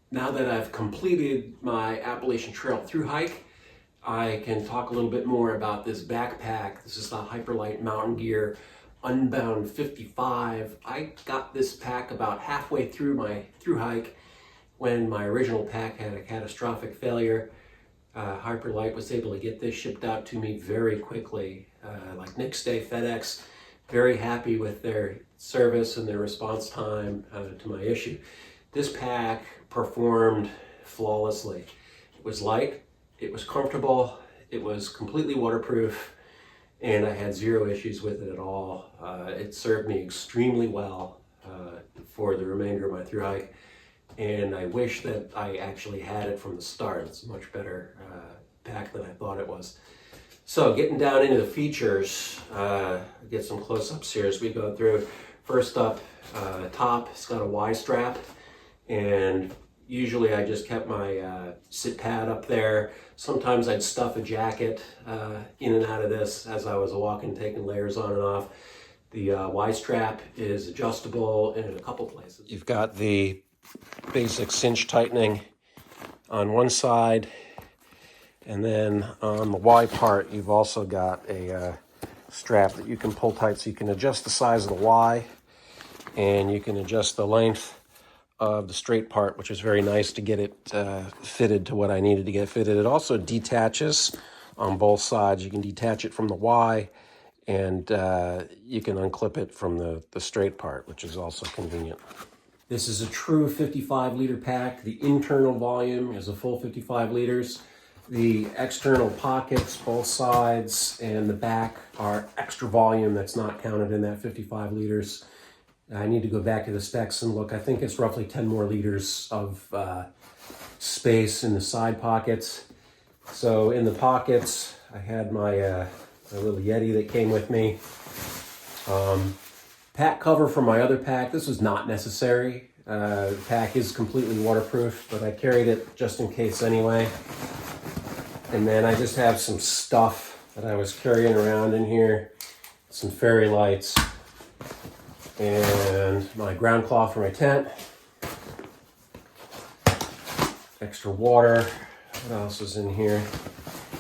Now that I've completed my Appalachian Trail Thru Hike, I can talk a little bit more about this backpack. This is the Hyperlite Mountain Gear Unbound 55. I got this pack about halfway through my thru hike when my original pack had a catastrophic failure. Hyperlite was able to get this shipped out to me very quickly, like next day FedEx. Very happy with their service and their response time to my issue. This pack performed flawlessly. It was light, it was comfortable, it was completely waterproof, and I had zero issues with it at all. It served me extremely well for the remainder of my thru hike, and I wish that I actually had it from the start. It's a much better pack than I thought it was. So getting down into the features, get some close-ups here as we go through. First up, top, it's got a Y strap, and usually I just kept my sit pad up there. Sometimes I'd stuff a jacket in and out of this as I was walking, taking layers on and off. The Y strap is adjustable in a couple places. You've got the basic cinch tightening on one side, and then on the Y part, you've also got a strap that you can pull tight, so you can adjust the size of the Y, and you can adjust the length of the straight part, which is very nice to get it fitted to what I needed to get fitted. It also detaches on both sides. You can detach it from the Y, and you can unclip it from the straight part, which is also convenient. This is a true 55-liter pack. The internal volume is a full 55 liters. The external pockets, both sides and the back, are extra volume that's not counted in that 55 liters. I need to go back to the specs and look. I think it's roughly 10 more liters of space in the side pockets. So in the pockets, I had my little Yeti that came with me. Pack cover for my other pack. This was not necessary. The pack is completely waterproof, but I carried it just in case anyway. And then I just have some stuff that I was carrying around in here. Some fairy lights, and my ground cloth for my tent, extra water. What else is in here?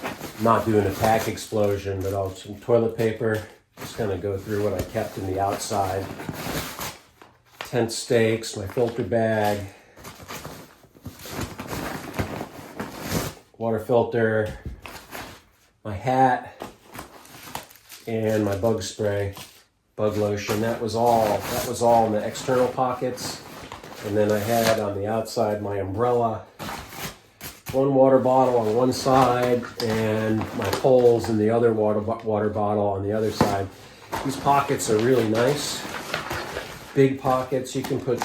I'm not doing a pack explosion, but also some toilet paper. Just gonna go through what I kept in the outside. Tent stakes, my filter bag, water filter, my hat, and my bug spray. Bug lotion. That was all in the external pockets. And then I had on the outside my umbrella, one water bottle on one side, and my poles and the other water bottle on the other side. These pockets are really nice. Big pockets. You can put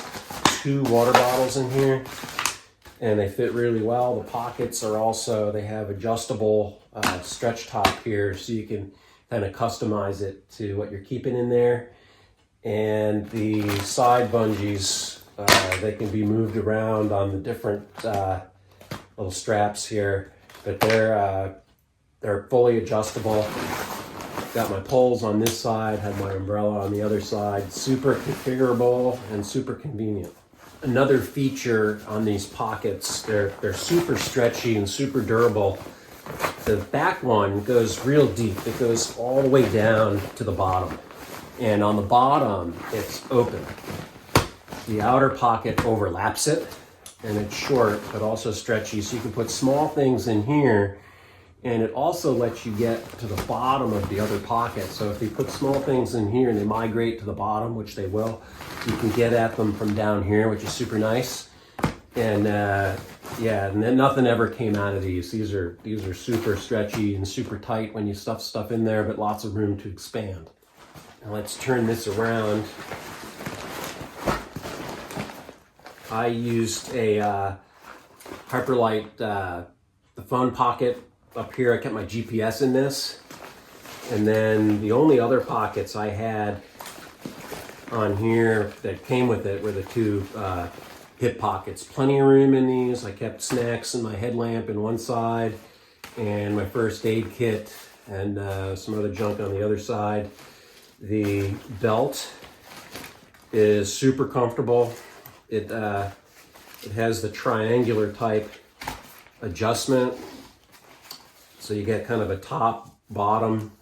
2 water bottles in here, and they fit really well. The pockets are also, they have adjustable stretch top here, so you can kind of customize it to what you're keeping in there. And the side bungees, they can be moved around on the different little straps here, but they're fully adjustable. Got my poles on this side, had my umbrella on the other side. Super configurable and super convenient. Another feature on these pockets, they're super stretchy and super durable. The back one goes real deep. It goes all the way down to the bottom. And on the bottom, it's open. The outer pocket overlaps it, and it's short, but also stretchy. So you can put small things in here, and it also lets you get to the bottom of the other pocket. So if you put small things in here and they migrate to the bottom, which they will, you can get at them from down here, which is super nice. And yeah, and then nothing ever came out of these. These are super stretchy and super tight when you stuff stuff in there, but lots of room to expand. Now let's turn this around. I used a Hyperlite, the phone pocket up here. I kept my GPS in this. And then the only other pockets I had on here that came with it were the 2 hip pockets. Plenty of room in these. I kept snacks and my headlamp in one side, and my first aid kit, and some other junk on the other side. The belt is super comfortable. It It has the triangular type adjustment. So you get kind of a top bottom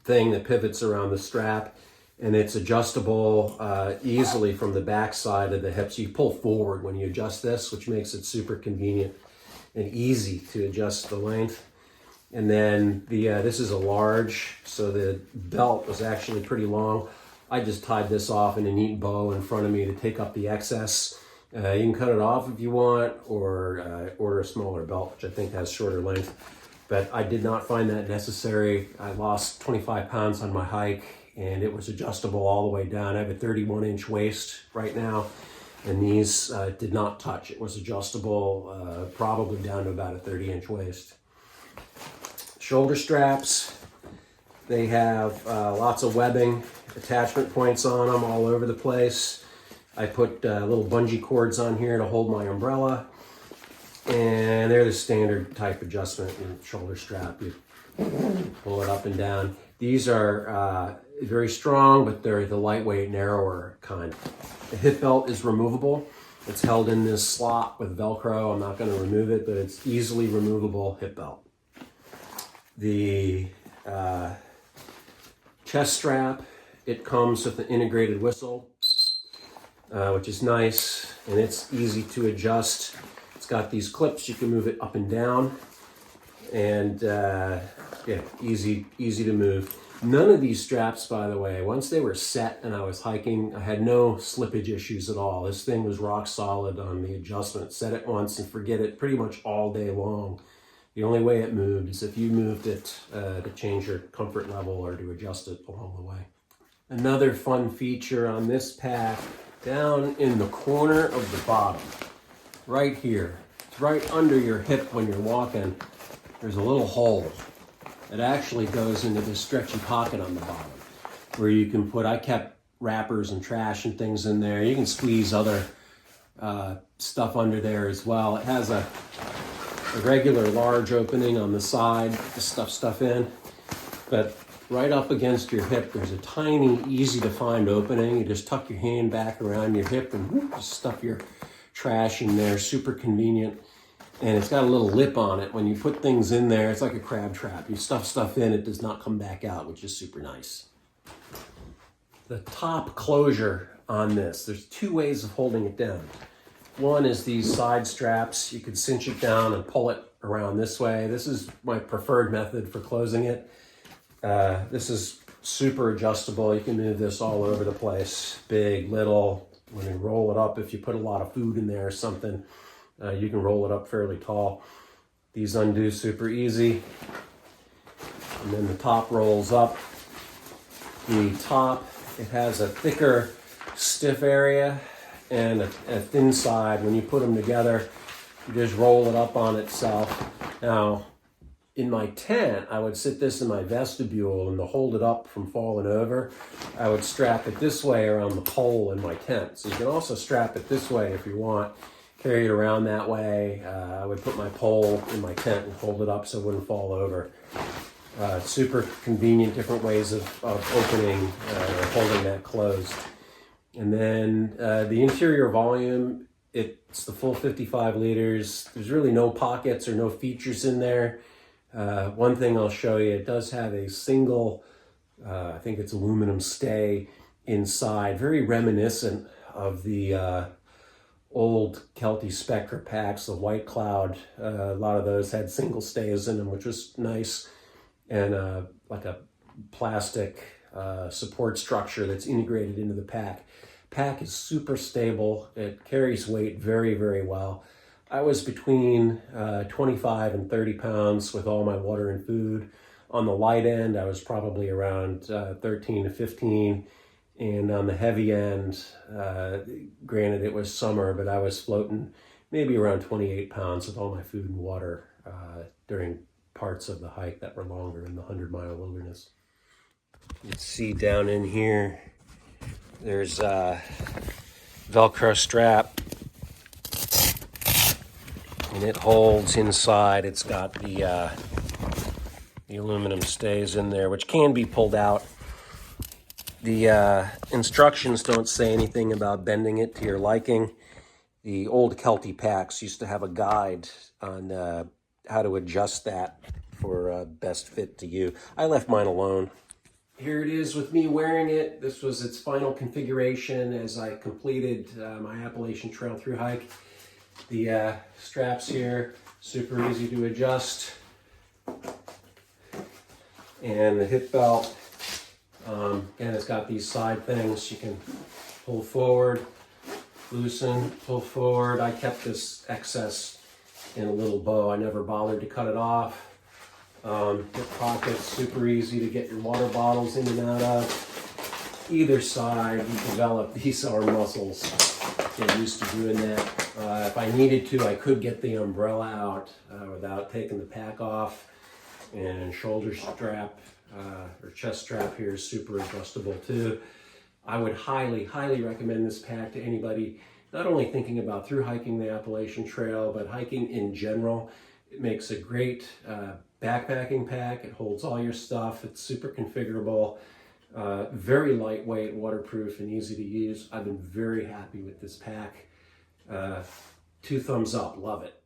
thing that pivots around the strap, and it's adjustable easily from the back side of the hip. So you pull forward when you adjust this, which makes it super convenient and easy to adjust the length. And then this is a large, so the belt was actually pretty long. I just tied this off in a neat bow in front of me to take up the excess. You can cut it off if you want, or order a smaller belt, which I think has shorter length. But I did not find that necessary. I lost 25 pounds on my hike, and it was adjustable all the way down. I have a 31-inch waist right now, and these did not touch. It was adjustable probably down to about a 30-inch waist. Shoulder straps, they have lots of webbing, attachment points on them all over the place. I put little bungee cords on here to hold my umbrella. And they're the standard type adjustment in shoulder strap. You pull it up and down. These are very strong, but they're the lightweight, narrower kind. The hip belt is removable. It's held in this slot with Velcro. I'm not going to remove it, but it's easily removable hip belt. The chest strap, it comes with an integrated whistle, which is nice, and it's easy to adjust. Got these clips, you can move it up and down, and yeah, easy to move. None of these straps, by the way, once they were set and I was hiking, I had no slippage issues at all. This thing was rock solid on the adjustment. Set it once and forget it pretty much all day long. The only way it moved is if you moved it to change your comfort level or to adjust it along the way. Another fun feature on this pack, down in the corner of the bottom, right here, it's right under your hip when you're walking, there's a little hole that actually goes into this stretchy pocket on the bottom where you can put, I kept wrappers and trash and things in there. You can squeeze other stuff under there as well. It has a regular large opening on the side to stuff stuff in, but right up against your hip, there's a tiny, easy to find opening. You just tuck your hand back around your hip and whoop, just stuff your trash in there. Super convenient, and it's got a little lip on it. When you put things in there, it's like a crab trap. You stuff stuff in, it does not come back out, which is super nice. The top closure on this, there's two ways of holding it down. One is these side straps. You can cinch it down and pull it around this way. This is my preferred method for closing it. This is super adjustable. You can move this all over the place, big, little. When you roll it up, if you put a lot of food in there or something, you can roll it up fairly tall. These undo super easy. And then the top rolls up. The top, it has a thicker, stiff area and a thin side. When you put them together, you just roll it up on itself. Now, in my tent, I would sit this in my vestibule, and to hold it up from falling over, I would strap it this way around the pole in my tent. So you can also strap it this way if you want, carry it around that way. I would put my pole in my tent and hold it up so it wouldn't fall over. Super convenient, different ways of opening or holding that closed. And then the interior volume, it's the full 55 liters. There's really no pockets or no features in there. One thing I'll show you, it does have a single, I think it's aluminum stay inside, very reminiscent of the old Kelty Spectra packs, the White Cloud. A lot of those had single stays in them, which was nice, and like a plastic support structure that's integrated into the pack. Pack is super stable. It carries weight very, very well. I was between 25 and 30 pounds with all my water and food. On the light end, I was probably around 13 to 15. And on the heavy end, granted it was summer, but I was floating maybe around 28 pounds with all my food and water during parts of the hike that were longer in the 100-mile wilderness. You can see down in here, there's a Velcro strap, and it holds inside. It's got the aluminum stays in there, which can be pulled out. The instructions don't say anything about bending it to your liking. The old Kelty packs used to have a guide on how to adjust that for best fit to you. I left mine alone. Here it is with me wearing it. This was its final configuration as I completed my Appalachian Trail Thru Hike. The straps here, super easy to adjust. And the hip belt, again, it's got these side things. You can pull forward, loosen, pull forward. I kept this excess in a little bow. I never bothered to cut it off. Hip pockets, super easy to get your water bottles in and out of. Either side, you develop these arm muscles. Get used to doing that. If I needed to, I could get the umbrella out without taking the pack off. And shoulder strap or chest strap here is super adjustable too. I would highly, highly recommend this pack to anybody not only thinking about through hiking the Appalachian Trail, but hiking in general. It makes a great backpacking pack. It holds all your stuff. It's super configurable, very lightweight, waterproof, and easy to use. I've been very happy with this pack. 2 thumbs up, love it.